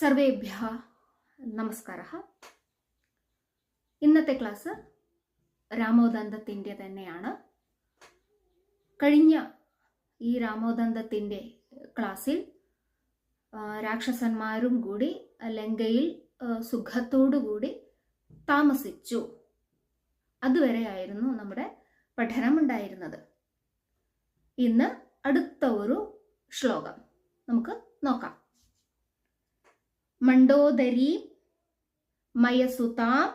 സർവേഭ്യഃ നമസ്കാരഃ. ഇന്നത്തെ ക്ലാസ് രാമോദന്തത്തിൻ്റെ തന്നെയാണ്. കഴിഞ്ഞ ഈ രാമോദന്തത്തിൻ്റെ ക്ലാസ്സിൽ രാക്ഷസന്മാരും കൂടി ലങ്കയിൽ സുഖത്തോടുകൂടി താമസിച്ചു. അതുവരെയായിരുന്നു നമ്മുടെ പഠനമുണ്ടായിരുന്നത്. ഇന്ന് അടുത്ത ഒരു ശ്ലോകം നമുക്ക് നോക്കാം. മണ്ഡോദരീ മയസുതാം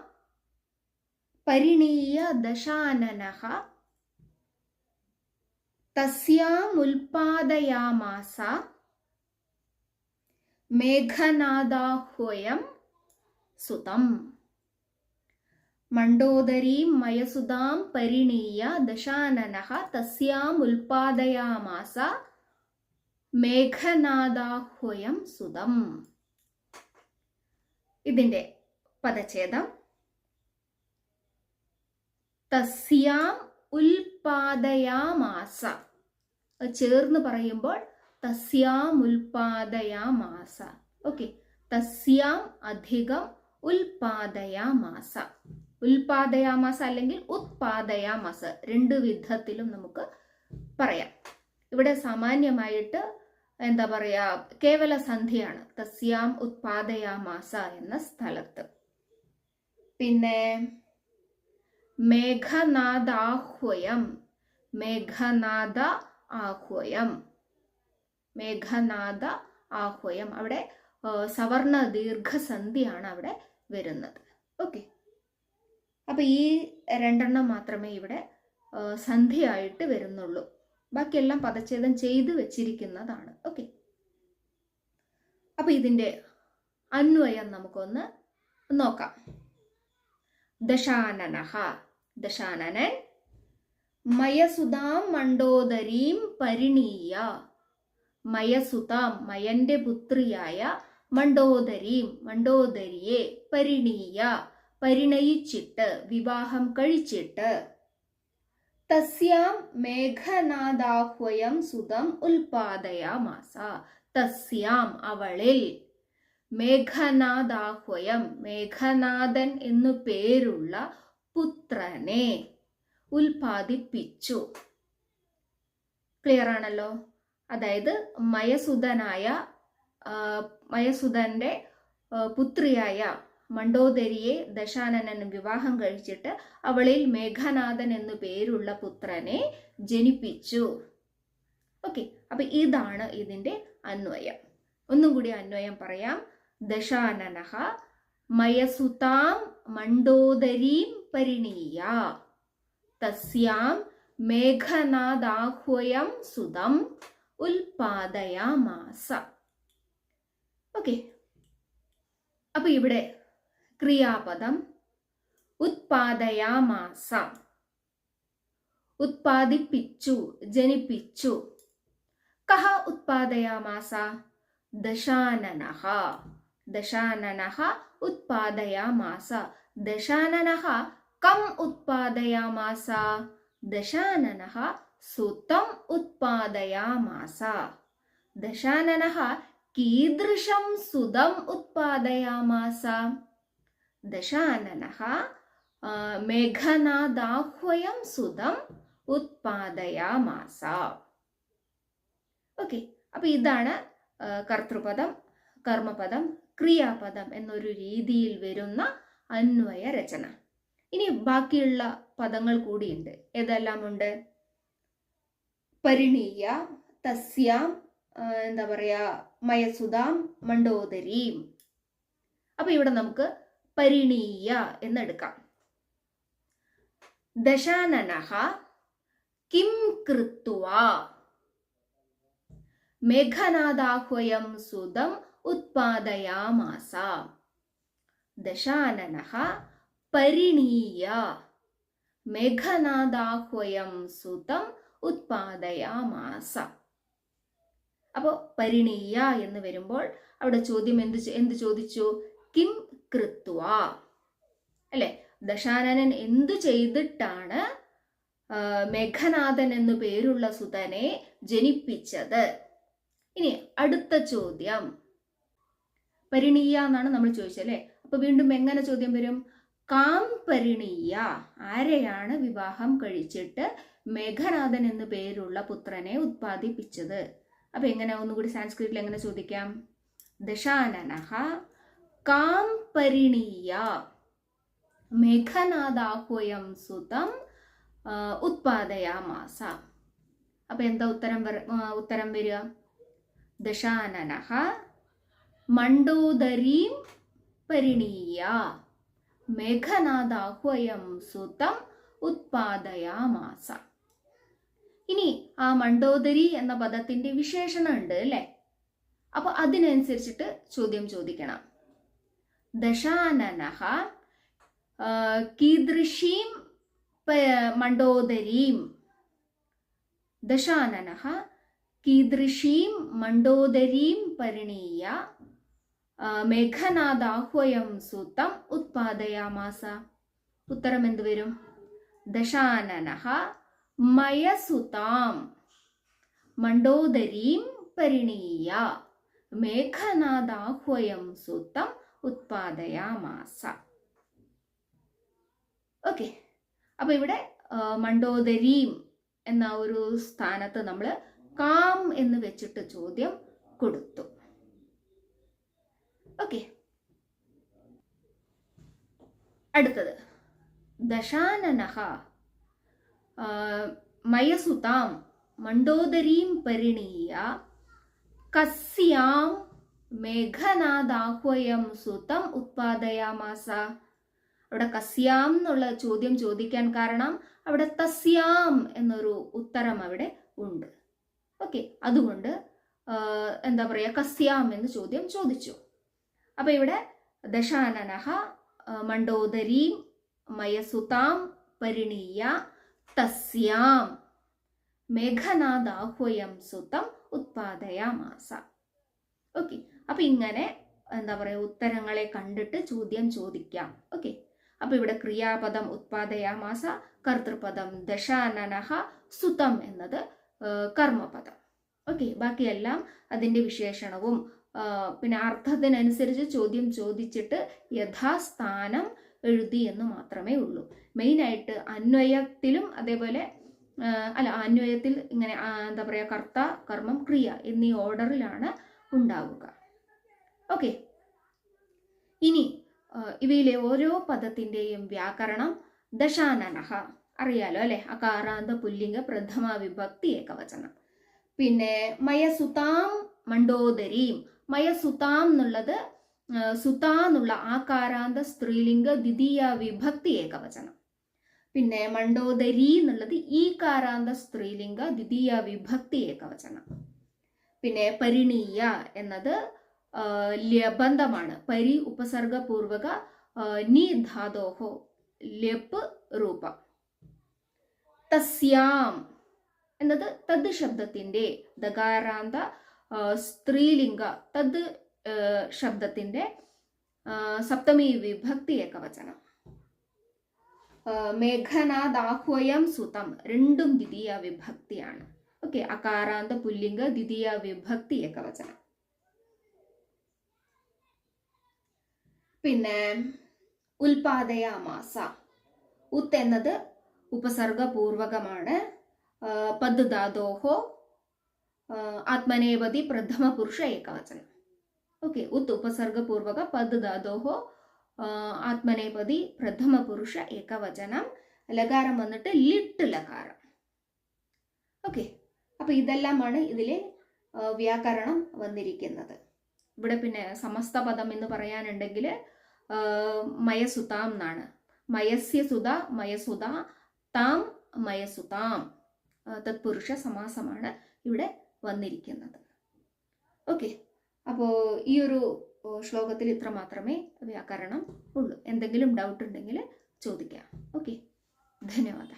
പരിണീയ ദശാനനഃ തസ്യാമുൽപാദയാമാസ മേഘനാദാഹ്വയം സുതം. മണ്ഡോദരീം മയസുതാം പരിണീയ ദശാനനഃ തസ്യാമുൽപാദയാമാസ മേഘനാദാഹ്വയം സുതം. ഇതിന്റെ പദച്ഛേദം തസ്യാം ഉൽപാദയാമാസ. ചേർന്ന് പറയുമ്പോൾ തസ്യാം ഉൽപാദയാമാസ. ഓക്കെ, തസ്യാം അധികം ഉൽപാദയാമാസ. ഉൽപാദയാമാസ അല്ലെങ്കിൽ ഉത്പാദയാമാസ, രണ്ട് വിധത്തിലും നമുക്ക് പറയാം. ഇവിടെ സാമാന്യമായിട്ട് എന്താ പറയാ, കേവല സന്ധിയാണ് തസ്യാം ഉത്പാദയാമാസ എന്ന സ്ഥലത്ത്. പിന്നെ മേഘനാദാഹ്വയം, മേഘനാദ ആഹ്വയം, മേഘനാദ ആഹ്വയം. അവിടെ സവർണ ദീർഘസന്ധിയാണ് അവിടെ വരുന്നത്. ഓക്കെ, അപ്പൊ ഈ രണ്ടെണ്ണം മാത്രമേ ഇവിടെ സന്ധിയായിട്ട് വരുന്നുള്ളൂ. ബാക്കിയെല്ലാം പദച്ഛേദം ചെയ്തു വെച്ചിരിക്കുന്നതാണ്. ഓക്കെ, അപ്പൊ ഇതിന്റെ അന്വയം നമുക്കൊന്ന് നോക്കാം. ദശാനനഃ, ദശാനനൻ മയസുതാം മണ്ഡോദരീം പരിണീയ, മയസുതാം മയന്റെ പുത്രിയായ മണ്ഡോദരീം മണ്ഡോദരിയെ പരിണീയ പരിണയിച്ചിട്ട് വിവാഹം കഴിച്ചിട്ട് തസ്യാം മേഘനാദാഹ്വയം സുതം ഉൽപാദയാമാസ. തസ്യാം അവളിൽ മേഘനാദാഹ്വയം മേഘനാഥൻ എന്നു പേരുള്ള പുത്രനെ ഉൽപാദിപ്പിച്ചു. ക്ലിയർ ആണല്ലോ? അതായത് മയസുതന്റെ പുത്രിയായ മണ്ഡോദരിയെ ദശാനനൻ വിവാഹം കഴിച്ചിട്ട് അവളിൽ മേഘനാഥൻ എന്നു പേരുള്ള പുത്രനെ ജനിപ്പിച്ചു. ഓക്കെ, അപ്പൊ ഇതാണ് ഇതിന്റെ അന്വയം. ഒന്നും കൂടി അന്വയം പറയാം. ദശാനനഃ മയസുതാം മണ്ഡോദരീം പരിണീയ തസ്യാം മേഘനാദാഹ്വയം സുതം ഉൽപാദയാമാസ. ഓക്കെ, അപ്പൊ ഇവിടെ ക്രിയാപദം ഉത്പാദയാമാസ, ഉത്പാദിപ്പിച്ചു, ജനിപ്പിച്ചു. കഹ ഉത്പാദയാമാസ? ദശാനനഃ, ദശാനനഃ ഉത്പാദയാമാസ. ദശാനനഃ കം ഉത്പാദയാമാസ? ദശാനനഃ സുതം ഉത്പാദയാമാസ. ദശാനനഃ കീദൃശം സുതം ഉത്പാദയാമാസ? ദശാനനഃ മേഘനാദാഹ്വയം സുതം ഉത്പാദയാമാസ. ഓക്കെ, അപ്പൊ ഇതാണ് കർത്തൃപദം, കർമ്മപദം, ക്രിയാപദം എന്നൊരു രീതിയിൽ വരുന്ന അന്വയ രചന. ഇനി ബാക്കിയുള്ള പദങ്ങൾ കൂടിയുണ്ട്. ഏതെല്ലാം ഉണ്ട്? പരിണീയ, തസ്യാം, എന്താ പറയാ, മയസുതാം, മണ്ഡോദരീം. അപ്പൊ ഇവിടെ നമുക്ക് പരിണീയ എന്നെടുക്കാം. ദശാനനഃ കിം കൃത്വാ മേഘനാദാഹ്വയം സുതം ഉത്പാദയാമാസ. ദശാനനഃ പരിണീയ മേഘനാദാഹ്വയം സുതം ഉത്പാദയാമാസ. അപ്പോ പരിണീയ എന്ന് വരുമ്പോൾ അവിടെ ചോദ്യം എന്ത് ചോദിച്ചു? കിം കൃത്വാ, അല്ലെ? ദശാനനൻ എന്തു ചെയ്തിട്ടാണ് മേഘനാഥൻ എന്നു പേരുള്ള സുതനെ ജനിപ്പിച്ചത്? ഇനി അടുത്ത ചോദ്യം, പരിണീയ എന്നാണ് നമ്മൾ ചോദിച്ചല്ലേ. അപ്പൊ വീണ്ടും എങ്ങനെ ചോദ്യം വരും? കാം പരിണീയ, ആരെയാണ് വിവാഹം കഴിച്ചിട്ട് മേഘനാഥൻ എന്നു പേരുള്ള പുത്രനെ ഉത്പാദിപ്പിച്ചത്? അപ്പൊ എങ്ങനെ, ഒന്നുകൂടി സാൻസ്ക്രിറ്റിൽ എങ്ങനെ ചോദിക്കാം? ദശാനനഃ കാം പരിണീയ മേഘനാഥാഹ്വയം സുതം ഉത്പാദയാമാസ. അപ്പൊ എന്താ ഉത്തരം വരിക? ദശാനനഃ മണ്ഡോദരീം പരിണീയ മേഘനാഥാഹ്വയം സുതം ഉത്പാദയാമാസ. ഇനി ആ മണ്ഡോദരി എന്ന പദത്തിന്റെ വിശേഷണം ഉണ്ട് അല്ലെ. അപ്പൊ അതിനനുസരിച്ചിട്ട് ചോദ്യം ചോദിക്കണം. ദശാനനഃ കീദൃശീം മണ്ഡോദരീം, ദശാനനഃ കീദൃശീം മണ്ഡോദരീം പരിണീയ മേഘനാഥാഹ്വയം സുതം ഉത്പാദയാമാസ. ഉത്തരം എന്ത് വരും? ദശാനനഃ മയസുതാം മണ്ഡോദരീം പരിണീയ മേഘനാഥാഹ്വയം സുതം ഉത്പാദയാമാസ. ഓക്കെ, അപ്പൊ ഇവിടെ മണ്ഡോദരീം എന്ന ഒരു സ്ഥാനത്ത് നമ്മൾ കാം എന്ന് വെച്ചിട്ട് ചോദ്യം കൊടുത്തു. ഓക്കെ, അടുത്തത് ദശാനനഃ മയസുതാം മണ്ഡോദരീം പരിണീയ കസ്യാം മേഘനാഥാഹ്വയം സുതം ഉത്പാദയാമാസ. അവിടെ കസ്യാം എന്നുള്ള ചോദ്യം ചോദിക്കാൻ കാരണം അവിടെ തസ്യാം എന്നൊരു ഉത്തരം അവിടെ ഉണ്ട്. ഓക്കെ, അതുകൊണ്ട് എന്താ പറയാ, കസ്യാം എന്ന് ചോദ്യം ചോദിച്ചു. അപ്പൊ ഇവിടെ ദശാനനഃ മണ്ഡോദരീം മയസുതാം പരിണീയ തസ്യാം മേഘനാഥാഹ്വയം സുതം ഉത്പാദയാമാസ. ഓക്കെ, അപ്പൊ ഇങ്ങനെ എന്താ പറയാ, ഉത്തരങ്ങളെ കണ്ടിട്ട് ചോദ്യം ചോദിക്കാം. ഓക്കെ, അപ്പൊ ഇവിടെ ക്രിയാപദം ഉത്പാദയാമാസ, കർത്തൃപദം ദശാനനഃ, സുതം എന്നത് കർമ്മപദം. ഓക്കെ, ബാക്കിയെല്ലാം അതിന്റെ വിശേഷണവും പിന്നെ അർത്ഥത്തിനനുസരിച്ച് ചോദ്യം ചോദിച്ചിട്ട് യഥാസ്ഥാനം എഴുതി എന്ന് മാത്രമേ ഉള്ളൂ. മെയിനായിട്ട് അന്വയത്തിലും അതേപോലെ അന്വയത്തിൽ ഇങ്ങനെ എന്താ പറയാ, കർത്ത, കർമ്മം, ക്രിയ എന്നീ ഓർഡറിലാണ് ഉണ്ടാവുക. ഓക്കെ, ഇനി ഇവയിലെ ഓരോ പദത്തിന്റെയും വ്യാകരണം. ദശാനനഃ അറിയാലോ അല്ലെ, അകാരാന്ത പുല്ലിംഗ പ്രഥമ വിഭക്തി ഏകവചനം. പിന്നെ മയസുതാം മണ്ഡോദരീം, മയസുതാം എന്നുള്ളത് സുതാ എന്നുള്ള ആകാരാന്ത സ്ത്രീലിംഗ ദ്വിതീയ വിഭക്തി ഏകവചനം. പിന്നെ മണ്ഡോദരി എന്നുള്ളത് ഈകാരാന്ത സ്ത്രീലിംഗ ദ്വിതീയ വിഭക്തി ഏകവചനം. പിന്നെ പരിണീയ എന്നത് ലബന്ധമാണ്. പരി ഉപസർഗപൂർവക നി ധാതോഹോ ലപ് രൂപം. തസ്യാം എന്നത് തദ് ശബ്ദത്തിന്റെ ദകാരാന്ത സ്ത്രീലിംഗ തദ് ശബ്ദത്തിന്റെ സപ്തമി വിഭക്തി ഏകവചനം. മേഘനാഥാഹ്വയം സുതം രണ്ടും ദ്വിതീയ വിഭക്തിയാണ്. ഓക്കെ, അകാരാന്ത പുല്ലിംഗ ദ്വിതീയ വിഭക്തി ഏകവചനം. പിന്നെ ഉൽപാദയാമാസ, ഉത്ത് എന്നത് ഉപസർഗപൂർവകമാണ്. പദ് ധാതോഹോ ആത്മനേപതി പ്രഥമ പുരുഷ ഏകവചനം. ഓക്കെ, ഉത്ത് ഉപസർഗപൂർവക പദ് ധാതോഹോ ആത്മനേപതി പ്രഥമ പുരുഷ ഏകവചനം. ലകാരം വന്നിട്ട് ലിട്ട് ലകാരം. ഓക്കെ, അപ്പൊ ഇതെല്ലാമാണ് ഇതിലെ വ്യാകരണം വന്നിരിക്കുന്നത്. ഇവിടെ പിന്നെ സമസ്ത പദം എന്ന് പറയാനുണ്ടെങ്കിൽ മയസുതാം എന്നാണ്. മയസ്യ സുത മയസുത താം മയസുതാം തത്പുരുഷ സമാസമാണ് ഇവിടെ വന്നിരിക്കുന്നത്. ഓക്കെ, അപ്പോൾ ഈ ഒരു ശ്ലോകത്തിൽ ഇത്ര മാത്രമേ വ്യാകരണം ഉള്ളൂ. എന്തെങ്കിലും ഡൗട്ട് ഉണ്ടെങ്കിൽ ചോദിക്കാം. ഓക്കെ, ധന്യവാദ.